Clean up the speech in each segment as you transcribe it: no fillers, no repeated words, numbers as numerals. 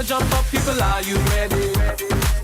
to jump up, people, are you ready?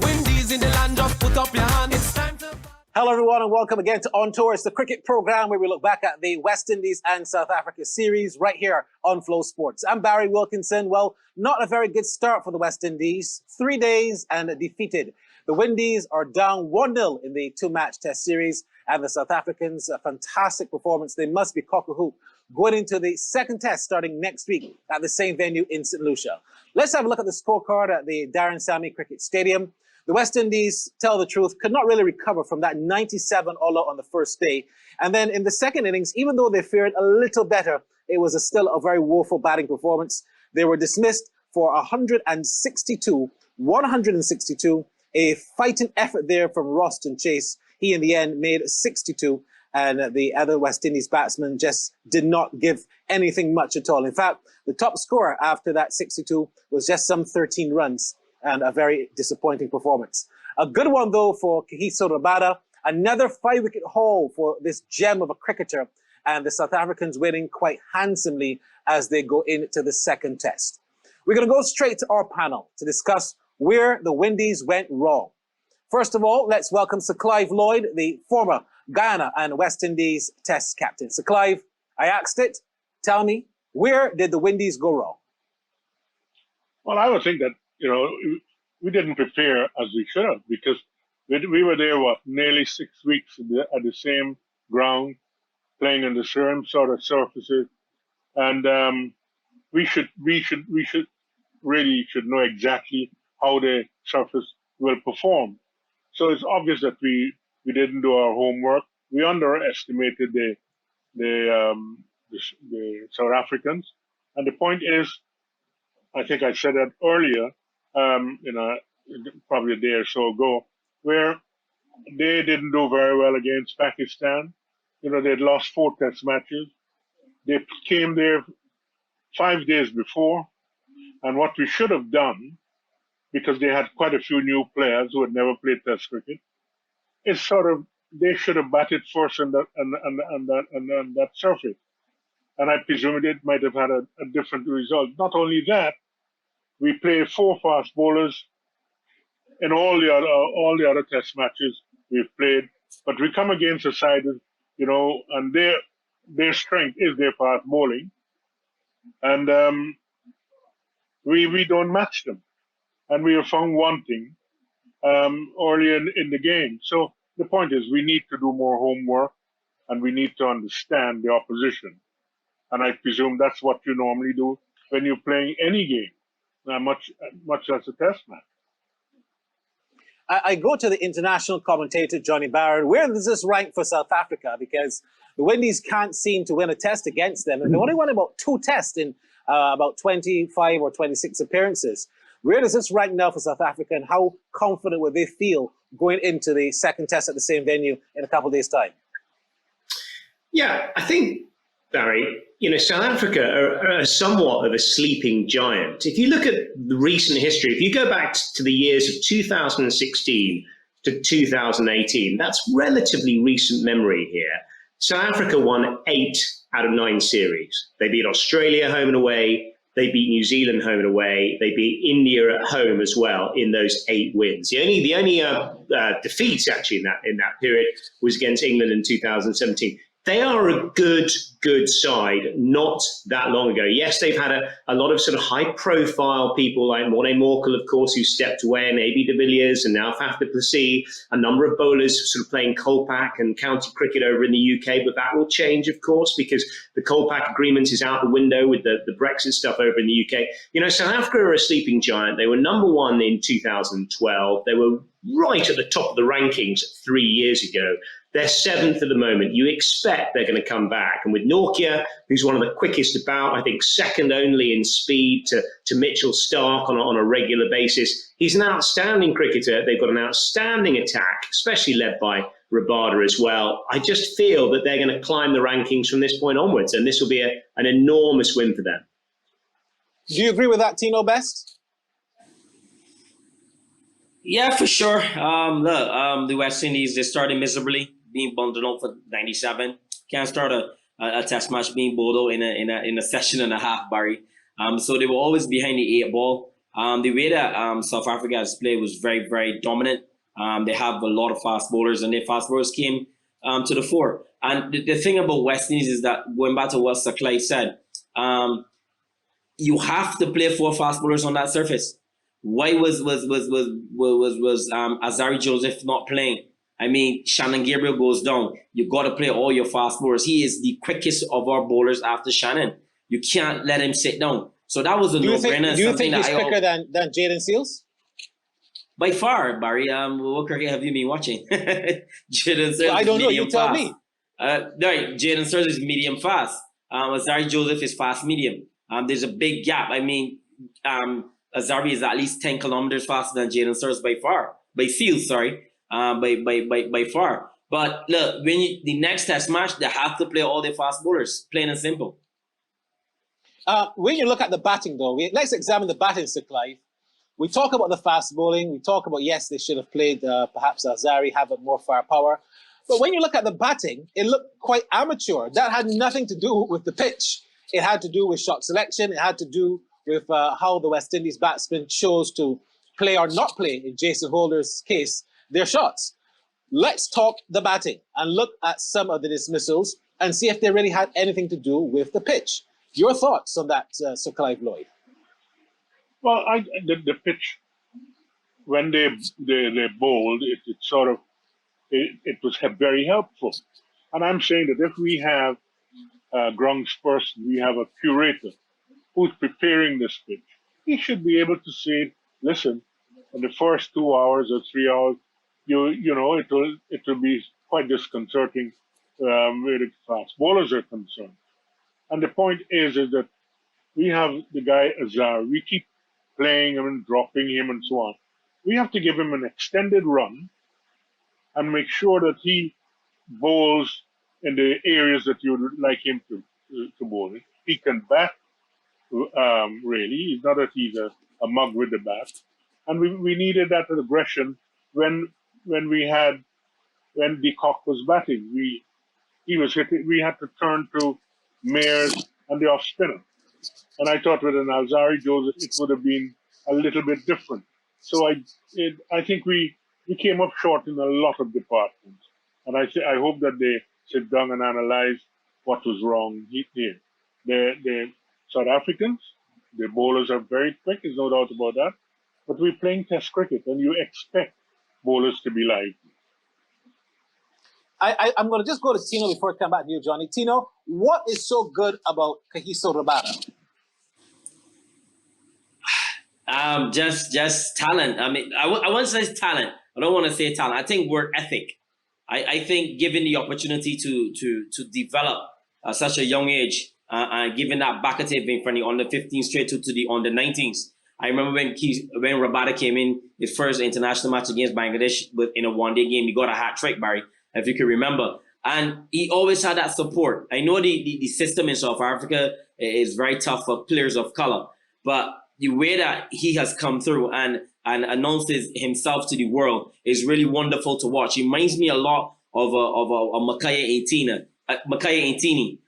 Windies in the land, just put up your hand. It's time to... Hello, everyone, and welcome again to On Tour. It's the cricket program where we look back at the West Indies and South Africa series right here on FlowSports. I'm Barry Wilkinson. Well, not a very good start for the West Indies. 3 days and defeated. The Windies are down 1-0 in the two-match test series, and the South Africans, a fantastic performance. They must be cock-a-hoop going into the second test starting next week at the same venue in St. Lucia. Let's have a look at the scorecard at the Darren Sammy Cricket Stadium. The West Indies, tell the truth, could not really recover from that 97 all-out on the first day. And then in the second innings, even though they fared a little better, it was still a very woeful batting performance. They were dismissed for 162, a fighting effort there from Roston Chase. He, in the end, made 62, and the other West Indies batsmen just did not give anything much at all. In fact, the top scorer after that 62 was just some 13 runs. And a very disappointing performance. A good one, though, for Kagiso Rabada. Another 5-wicket haul for this gem of a cricketer. And the South Africans winning quite handsomely as they go into the second test. We're going to go straight to our panel to discuss where the Windies went wrong. First of all, let's welcome Sir Clive Lloyd, the former Guyana and West Indies test captain. Sir Clive, I asked it. Tell me, where did the Windies go wrong? Well, I would think that we didn't prepare as we should have, because we were there, nearly 6 weeks at the same ground, playing on the same sort of surfaces, and we should really know exactly how the surface will perform. So it's obvious that we didn't do our homework. We underestimated the South Africans, and the point is, I think I said that earlier, probably a day or so ago, where they didn't do very well against Pakistan. They'd lost 4 test matches. They came there 5 days before, and what we should have done, because they had quite a few new players who had never played test cricket, is they should have batted first on that surface. And I presume it might have had a different result. Not only that, we play 4 fast bowlers in all the other test matches we've played, but we come against a side, and their strength is their fast bowling, and we don't match them, and we are found wanting early in the game. So the point is, we need to do more homework, and we need to understand the opposition, and I presume that's what you normally do when you're playing any game. Much less a test match. I go to the international commentator, Johnny Barron. Where does this rank for South Africa? Because the Windies can't seem to win a test against them. And they only won about 2 tests in about 25 or 26 appearances. Where does this rank now for South Africa, and how confident would they feel going into the second test at the same venue in a couple of days' time? Yeah, I think, Barry, South Africa are somewhat of a sleeping giant. If you look at the recent history, if you go back to the years of 2016 to 2018, that's relatively recent memory here. South Africa won 8 out of 9 series. They beat Australia home and away. They beat New Zealand home and away. They beat India at home as well in those 8 wins. The only defeat actually in that period was against England in 2017. They are a good side not that long ago. Yes, they've had a lot of sort of high-profile people like Morne Morkel, of course, who stepped away, and A.B. de Villiers, and now Faf du Plessis, a number of bowlers sort of playing Kolpak and county cricket over in the UK, but that will change, of course, because the Kolpak agreement is out the window with the Brexit stuff over in the UK. South Africa are a sleeping giant. They were number 1 in 2012. They were right at the top of the rankings 3 years ago. They're 7th at the moment. You expect they're going to come back. And with Nortje, who's one of the quickest about, I think second only in speed to Mitchell Starc on a regular basis, he's an outstanding cricketer. They've got an outstanding attack, especially led by Rabada as well. I just feel that they're going to climb the rankings from this point onwards, and this will be an enormous win for them. Do you agree with that, Tino Best? Yeah, for sure. The West Indies, they started miserably, being bundled up for 97. Can't start a test match being bowled out in a session and a half, Barry. So they were always behind the 8 ball. The way that South Africa has played was very, very dominant. They have a lot of fast bowlers, and their fast bowlers came to the fore. And the thing about West Indies is that, going back to what Sir Clyde said, you have to play 4 fast bowlers on that surface. Why was Azari Joseph not playing? I mean, Shannon Gabriel goes down. You got to play all your fast bowlers. He is the quickest of our bowlers after Shannon. You can't let him sit down. So that was a no-brainer. Do you think he's quicker than Jaden Seals? By far, Barry. What cricket have you been watching? Jaden Seals I don't know. You tell fast. me. Right, Jaden Seals is medium fast. Azari Joseph is fast medium. There's a big gap. I mean, Azari is at least 10 kilometers faster than Jaden Seals by far. By Seals, sorry. By far. But look, the next test match, they have to play all their fast bowlers, plain and simple. When you look at the batting, though, let's examine the batting, Sir Clive. We talk about the fast bowling. We talk about, yes, they should have played perhaps Azari, have more firepower. But when you look at the batting, it looked quite amateur. That had nothing to do with the pitch. It had to do with shot selection. It had to do with how the West Indies batsmen chose to play or not play, in Jason Holder's case, their shots. Let's talk the batting and look at some of the dismissals and see if they really had anything to do with the pitch. Your thoughts on that, Sir Clive Lloyd? Well, the pitch, when they bowled, it was very helpful. And I'm saying that if we have a groundsperson, we have a curator who's preparing this pitch, he should be able to say, listen, in the first 2 hours or 3 hours, you know, it will be quite disconcerting where the fast bowlers are concerned. And the point is that we have the guy Azar. We keep playing him and dropping him and so on. We have to give him an extended run and make sure that he bowls in the areas that you would like him to bowl. He can bat, really. It's not that he's a mug with the bat. And we needed that aggression when De Kock was batting. He was hitting. We had to turn to Mayers and the off spinner. And I thought with an Alzari Joseph, it would have been a little bit different. So I think we came up short in a lot of departments. And I hope that they sit down and analyze what was wrong here. The South Africans, the bowlers are very quick, there's no doubt about that. But we're playing Test cricket, and you expect bowlers to be lively. I'm going to just go to Tino before I come back to you, Johnny. Tino, what is so good about Kagiso Rabada? Just talent. I mean, I want to say talent. I don't want to say talent. I think work ethic. I think given the opportunity to develop at such a young age, and given that Bakatev in front of on the 15 straight to the on the 19s. I remember when Rabada came in his first international match against Bangladesh in a one-day game, he got a hat trick, Barry, if you can remember. And he always had that support. I know the system in South Africa is very tough for players of color, but the way that he has come through and announces himself to the world is really wonderful to watch. He reminds me a lot of Makaya Ntini,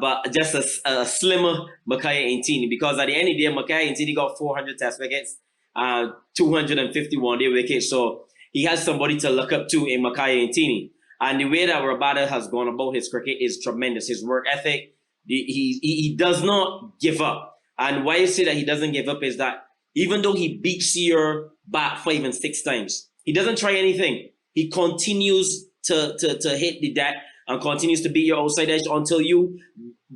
but just a slimmer Makaya Ntini, because at the end of the day, Makaya Ntini got 400 test wickets, 250 one-day wickets, so he has somebody to look up to in Makaya Ntini. And the way that Rabada has gone about his cricket is tremendous. His work ethic, he does not give up. And why I say that he doesn't give up is that even though he beats your bat 5 and 6 times, he doesn't try anything. He continues to hit the deck and continues to be your outside edge until you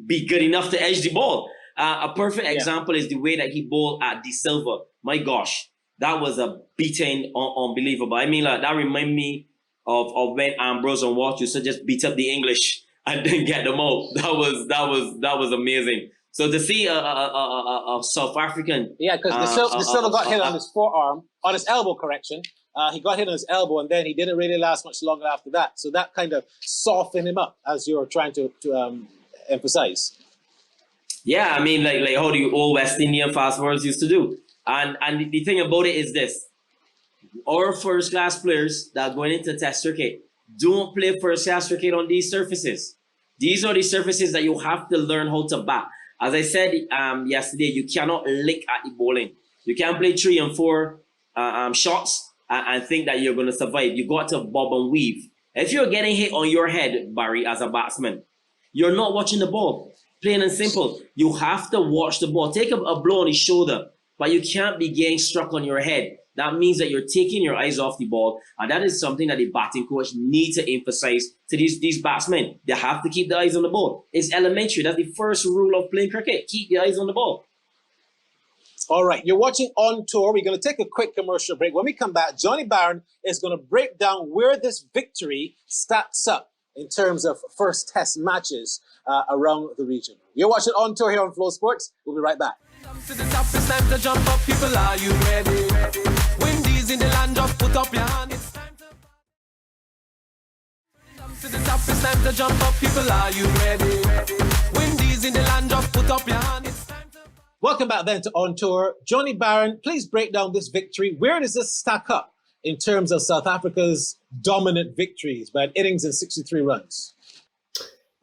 be good enough to edge the ball. A perfect example is the way that he bowled at De Silva. My gosh, that was a beating unbelievable. I mean, like, that remind me of when Ambrose and Watt used to just beat up the English and then get them out. That was amazing. So to see a South African, because De Silva got hit on his forearm, on his elbow, correction. He got hit on his elbow, and then he didn't really last much longer after that. So that kind of softened him up, as you're trying to emphasize. Yeah, I mean, like how the old West Indian fast bowlers used to do. And the thing about it is this: our first-class players that are going into Test cricket don't play first-class cricket on these surfaces. These are the surfaces that you have to learn how to bat. As I said yesterday, you cannot lick at the bowling. You can't play 3 and 4 shots and think that you're going to survive. You got to bob and weave. If you're getting hit on your head, Barry, as a batsman, you're not watching the ball. Plain and simple. You have to watch the ball. Take a blow on the shoulder, but you can't be getting struck on your head. That means that you're taking your eyes off the ball, and that is something that the batting coach needs to emphasize to these batsmen. They have to keep the eyes on the ball. It's elementary. That's the first rule of playing cricket. Keep the eyes on the ball. All right, you're watching On Tour. We're going to take a quick commercial break. When we come back, Johnny Barron is going to break down where this victory stacks up in terms of first test matches around the region. You're watching On Tour here on FlowSports. We'll be right back. To the top, it's time to jump up. People, are you ready? Windies in the land, just put up your hand. It's time to... To the top, it's time to jump up. People, are you ready? Windies in the land, just put up your hand. It's time to... Welcome back then to On Tour. Johnny Barron, please break down this victory. Where does this stack up in terms of South Africa's dominant victories by an innings and 63 runs?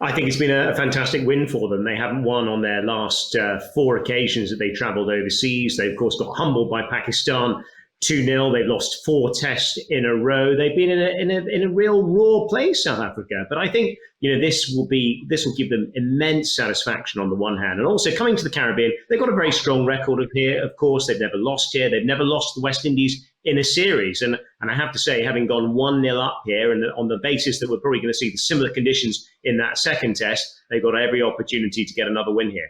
I think it's been a fantastic win for them. They haven't won on their last 4 occasions that they travelled overseas. They, of course, got humbled by Pakistan 2-0. They've lost 4 tests in a row. They've been in a real raw place, South Africa. But I think this will give them immense satisfaction on the one hand, and also coming to the Caribbean, they've got a very strong record of here. Of course, they've never lost here. They've never lost the West Indies in a series, and I have to say, having gone 1-0 up here, and on the basis that we're probably going to see the similar conditions in that second test, they've got every opportunity to get another win here.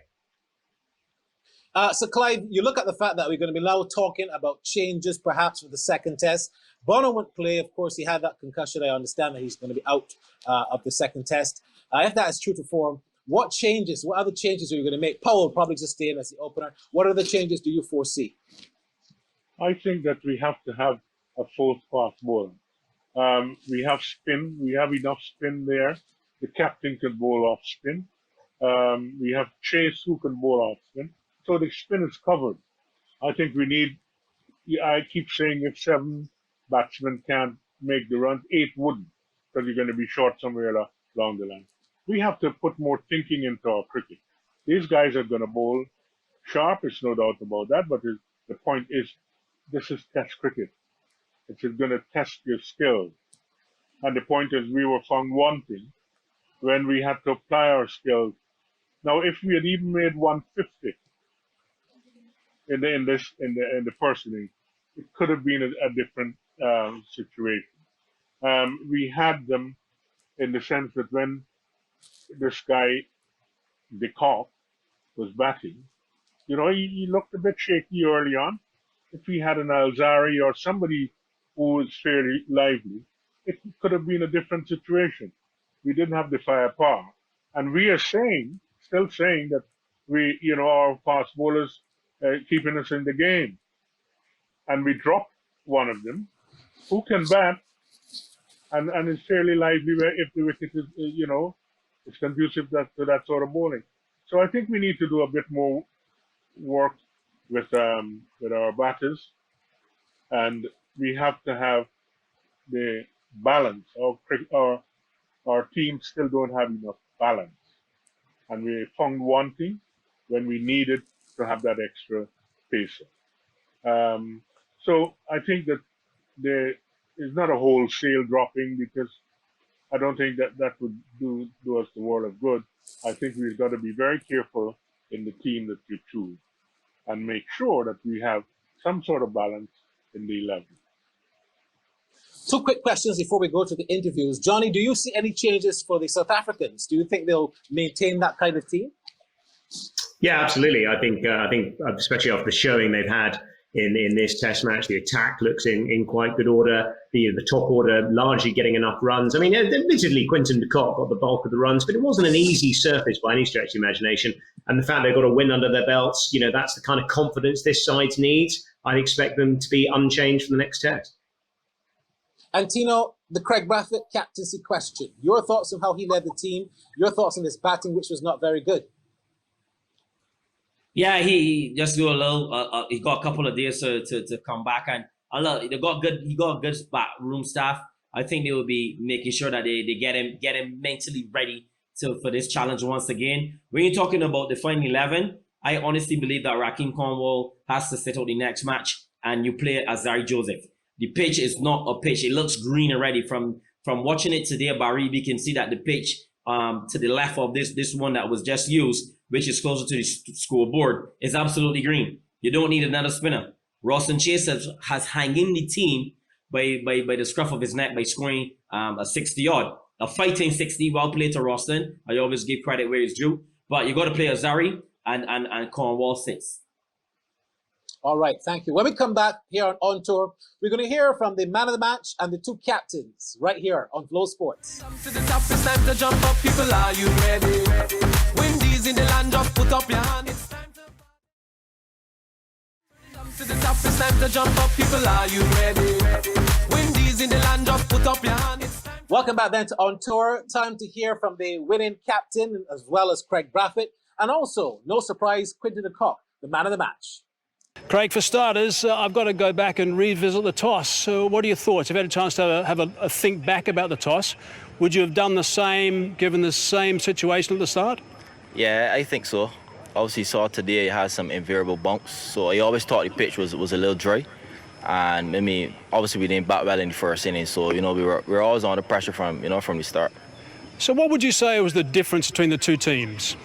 So, Clive, you look at the fact that we're going to be now talking about changes perhaps for the second test. Bono won't play. Of course, he had that concussion. I understand that he's going to be out of the second test. If that is true to form, what other changes are you going to make? Powell probably just staying as the opener. What other changes do you foresee? I think that we have to have a full fast bowler. We have spin. We have enough spin there. The captain can bowl off spin. We have Chase who can bowl off spin. So the spin is covered. I think we need, I keep saying if 7 batsmen can't make the runs, 8 wouldn't, because you're going to be short somewhere along the line. We have to put more thinking into our cricket. These guys are going to bowl sharp, it's no doubt about that, but the point is, this is test cricket. It's going to test your skills. And the point is, we were found wanting when we had to apply our skills. Now, if we had even made 150 in the first inning, it could have been a different situation. We had them in the sense that when this guy, De Kock, was batting, he looked a bit shaky early on. If we had an Alzari or somebody who was fairly lively, it could have been a different situation. We didn't have the firepower. And we are still saying that our fast bowlers keeping us in the game. And we dropped one of them who can bat and is fairly lively if the wicket is, it's conducive to that sort of bowling. So I think we need to do a bit more work with our batters, and we have to have the balance. Our team still don't have enough balance, and we found wanting when we needed to have that extra pacer. So I think that there is not a wholesale dropping, because I don't think that would do us the world of good. I think we've got to be very careful in the team that we choose and make sure that we have some sort of balance in the 11. 2 quick questions before we go to the interviews. Johnny, do you see any changes for the South Africans? Do you think they'll maintain that kind of team? Yeah, absolutely. I think especially after the showing they've had in this test match, the attack looks in quite good order. The top order largely getting enough runs. I mean, admittedly, Quinton de Kock got the bulk of the runs, but it wasn't an easy surface by any stretch of the imagination. And the fact they've got a win under their belts, that's the kind of confidence this side needs. I'd expect them to be unchanged for the next test. And Tino, the Craig Brathwaite captaincy question. Your thoughts on how he led the team, your thoughts on his batting, which was not very good. Yeah, he just do a little. He got a couple of days to come back, and they got good. He got a good backroom staff. I think they will be making sure that they get him mentally ready for this challenge once again. When you're talking about the final 11, I honestly believe that Raheem Cornwall has to sit out the next match and you play Azari Joseph. The pitch is not a pitch. It looks green already. From watching it today, Barry, we can see that the pitch to the left of this one that was just used, which is closer to the scoreboard, is absolutely green. You don't need another spinner. Roston Chase has hanging the team by the scruff of his neck by scoring a 60-odd. A fighting 60, well played to Roston. I always give credit where it's due. But you got to play Azari and Cornwall sits. All right, thank you. When we come back here on Tour, we're going to hear from the man of the match and the two captains right here on FlowSports. To the top, it's time to jump up. People, are you ready? Windies in the land, just put up your hand. It's time to jump to the top, it's time to jump up. People, are you ready? Windies in the land, just put up your hand. It's time. Welcome back then to On Tour. Time to hear from the winning captain as well as Craig Braffett, and also, no surprise, Quinton de Kock, the man of the match. Craig, for starters, I've got to go back and revisit the toss. So what are your thoughts? You've had a chance to have a think back about the toss. Would you have done the same, given the same situation at the start? Yeah, I think so. Obviously, saw today it has some invariable bumps. So I always thought the pitch was a little dry. And I mean, obviously we didn't bat well in the first inning. So, you know, we were always under pressure from the start. So what would you say was the difference between the two teams?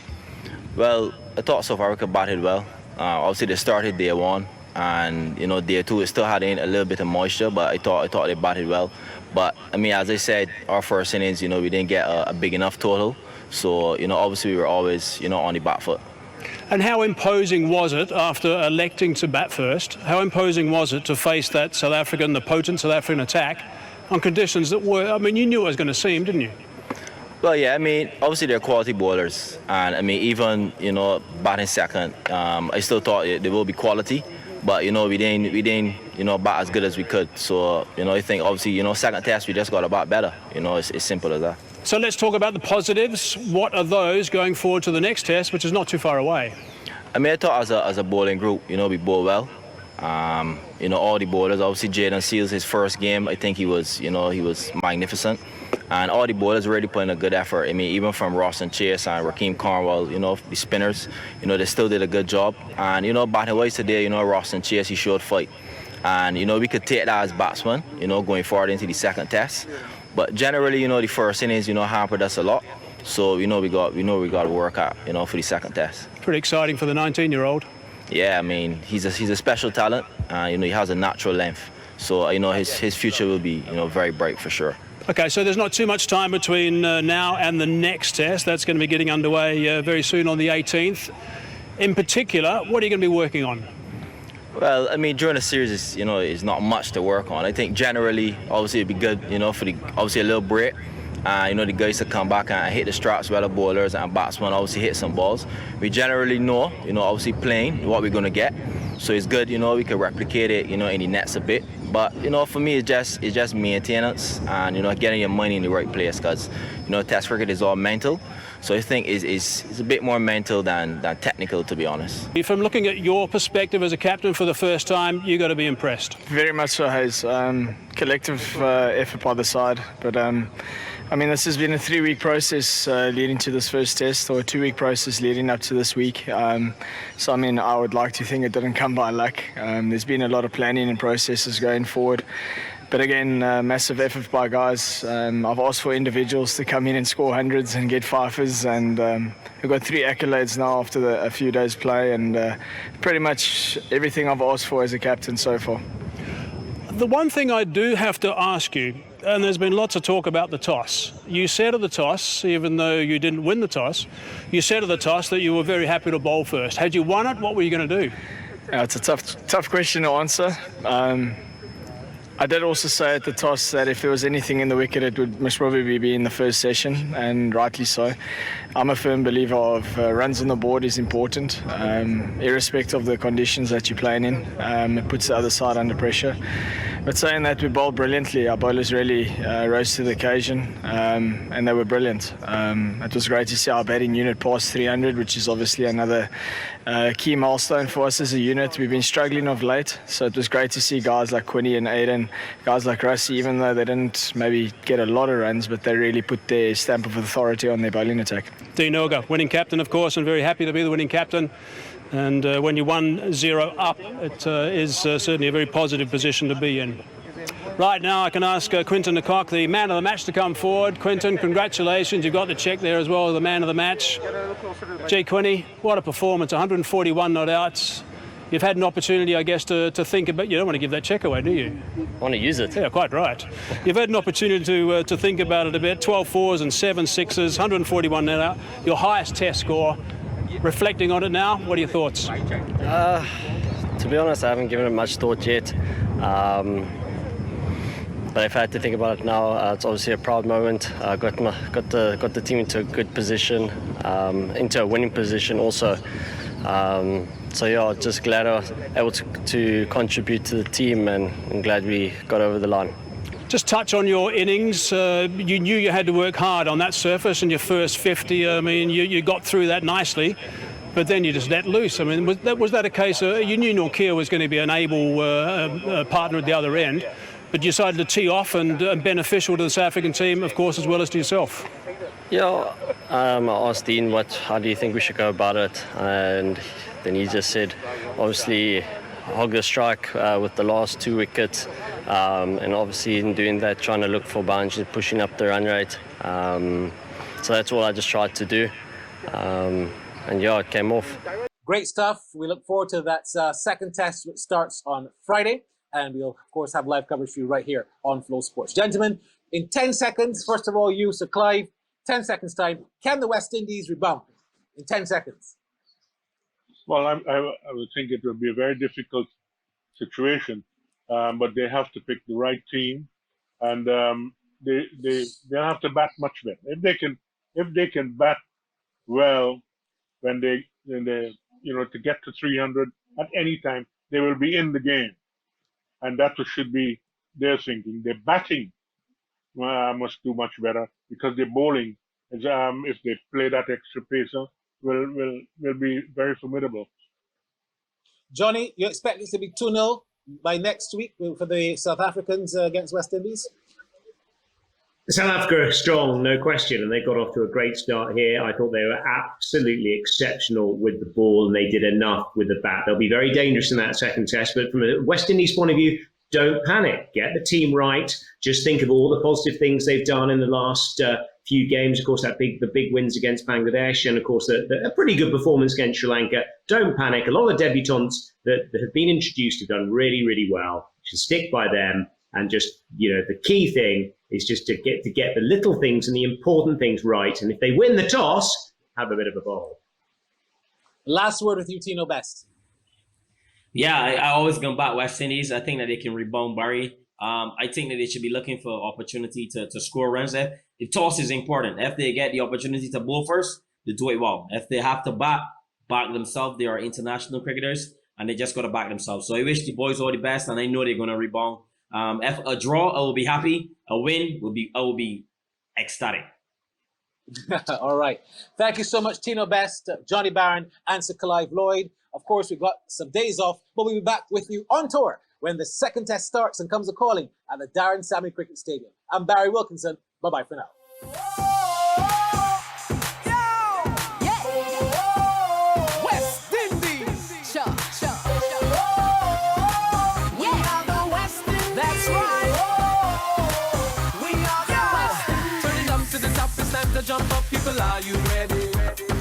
Well, I thought South Africa batted well. Obviously, they started day one, and you know, day two it still had in a little bit of moisture, but I thought they batted well. But I mean, as I said, our first innings, you know, we didn't get a big enough total, so you know, obviously we were always, you know, on the back foot. And how imposing was it after electing to bat first? How imposing was it to face that the potent South African attack on conditions that were? I mean, you knew it was going to see him, didn't you? Well, yeah, I mean, obviously they're quality bowlers, and I mean, even, you know, batting second, I still thought they will be quality, but you know, we didn't, you know, bat as good as we could. So, you know, I think obviously, you know, second test we just got to bat better. You know, it's simple as that. So let's talk about the positives. What are those going forward to the next test, which is not too far away? I mean, I thought as a bowling group, you know, we bowled well. You know, all the bowlers, obviously Jaden Seals, his first game, I think he was magnificent. And all the bowlers really put in a good effort. I mean, even from Roston Chase and Raheem Cornwall, you know, the spinners, you know, they still did a good job. And, you know, batting-wise today, you know, Roston Chase, he showed fight. And, you know, we could take that as batsmen, you know, going forward into the second test. But generally, you know, the first innings, you know, hampered us a lot. So, you know, we got to work out, you know, for the second test. Pretty exciting for the 19-year-old. Yeah, I mean, he's a special talent. You know, he has a natural length. So, you know, his future will be, you know, very bright for sure. Okay, so there's not too much time between now and the next test. That's going to be getting underway very soon on the 18th. In particular, what are you going to be working on? Well, I mean, during the series, is not much to work on. I think generally, obviously, it'd be good, you know, for obviously a little break. You know, the guys to come back and hit the straps, whether bowlers and batsmen, obviously hit some balls. We generally know, you know, obviously playing what we're going to get. So it's good, you know, we can replicate it, you know, in the nets a bit. But, you know, for me, it's just maintenance and, you know, getting your money in the right place because, you know, Test cricket is all mental. So I think it's a bit more mental than technical, to be honest. From looking at your perspective as a captain for the first time, you got to be impressed. Very much so, Hayes. Collective effort by the side. But, I mean, this has been a 3-week process leading to this first test, or a 2-week process leading up to this week. So, I mean, I would like to think it didn't come by luck. There's been a lot of planning and processes going forward. But again, massive effort by guys. I've asked for individuals to come in and score hundreds and get fifers, and we've got 3 accolades now after a few days play, and pretty much everything I've asked for as a captain so far. The one thing I do have to ask you, and there's been lots of talk about the toss. You said at the toss, even though you didn't win the toss, you said at the toss that you were very happy to bowl first. Had you won it, what were you going to do? It's a tough question to answer. I did also say at the toss that if there was anything in the wicket, it would most probably be in the first session, and rightly so. I'm a firm believer of runs on the board is important, irrespective of the conditions that you're playing in. It puts the other side under pressure. But saying that, we bowled brilliantly. Our bowlers really rose to the occasion, and they were brilliant. It was great to see our batting unit pass 300, which is obviously another key milestone for us as a unit. We've been struggling of late, so it was great to see guys like Quinny and Aiden, guys like Rassie, even though they didn't maybe get a lot of runs, but they really put their stamp of authority on their bowling attack. Dean Elgar, winning captain, of course, and very happy to be the winning captain. And when you're 1-0 up, it is certainly a very positive position to be in. Right now, I can ask Quinton de Kock, the man of the match, to come forward. Quinton, congratulations. You've got the check there as well as the man of the match. Gee, Quinny, what a performance. 141 not outs. You've had an opportunity, I guess, to think about... You don't want to give that check away, do you? I want to use it. Yeah, quite right. You've had an opportunity to think about it a bit. 12 fours and 7 sixes, 141 net out. Your highest test score. Reflecting on it now, what are your thoughts? To be honest, I haven't given it much thought yet. But if I had to think about it now, it's obviously a proud moment. I got the team into a good position, into a winning position also. So yeah, just glad I was able to contribute to the team, and I'm glad we got over the line. Just touch on your innings. You knew you had to work hard on that surface in your first 50. I mean, you got through that nicely, but then you just let loose. I mean, was that a case of you knew Norkia was going to be an able partner at the other end, but you decided to tee off and beneficial to the South African team, of course, as well as to yourself? Yeah, I asked Dean, how do you think we should go about it? And then he just said, obviously, hog the strike with the last 2 wickets. And obviously in doing that, trying to look for boundaries, pushing up the run rate. So that's all I just tried to do. And yeah, it came off. Great stuff. We look forward to that second test, which starts on Friday. And we'll, of course, have live coverage for you right here on FlowSports. Gentlemen, in 10 seconds, first of all, you, Sir Clive, 10 seconds time, can the West Indies rebound? In 10 seconds. Well, I would think it would be a very difficult situation. But they have to pick the right team, and they have to bat much better. If they can bat well when they to get to 300 at any time, they will be in the game, and that should be their thinking. Their batting must do much better, because their bowling, if they play that extra pacer, will be very formidable. Johnny, you expect this to be 2-0 by next week for the South Africans against West Indies? South Africa are strong, no question, and they got off to a great start here. I thought they were absolutely exceptional with the ball, and they did enough with the bat. They'll be very dangerous in that second test, but from a West Indies point of view, don't panic. Get the team right. Just think of all the positive things they've done in the last few games. Of course, the big wins against Bangladesh, and of course, a pretty good performance against Sri Lanka. Don't panic. A lot of the debutants that have been introduced have done really, really well. Just stick by them, and just the key thing is just to get the little things and the important things right. And if they win the toss, have a bit of a bowl. Last word with you, Tino Best. Yeah, I always go back West Indies. I think that they can rebound Barry. I think that they should be looking for opportunity to score runs there. The toss is important. If they get the opportunity to bowl first, they do it well. If they have to back themselves, they are international cricketers, and they just got to back themselves. So I wish the boys all the best, and I know they're going to rebound. If a draw, I will be happy. A win I will be ecstatic. All right. Thank you so much, Tino Best, Johnny Barron, and Sir Clive Lloyd. Of course, we've got some days off, but we'll be back with you on tour when the second test starts and comes a calling at the Darren Sammy Cricket Stadium. I'm Barry Wilkinson. Bye-bye for now. West Indies. We are the West Indies. That's right. We are the West Indies. Turn it up to the top. It's time to jump up. People, are you ready?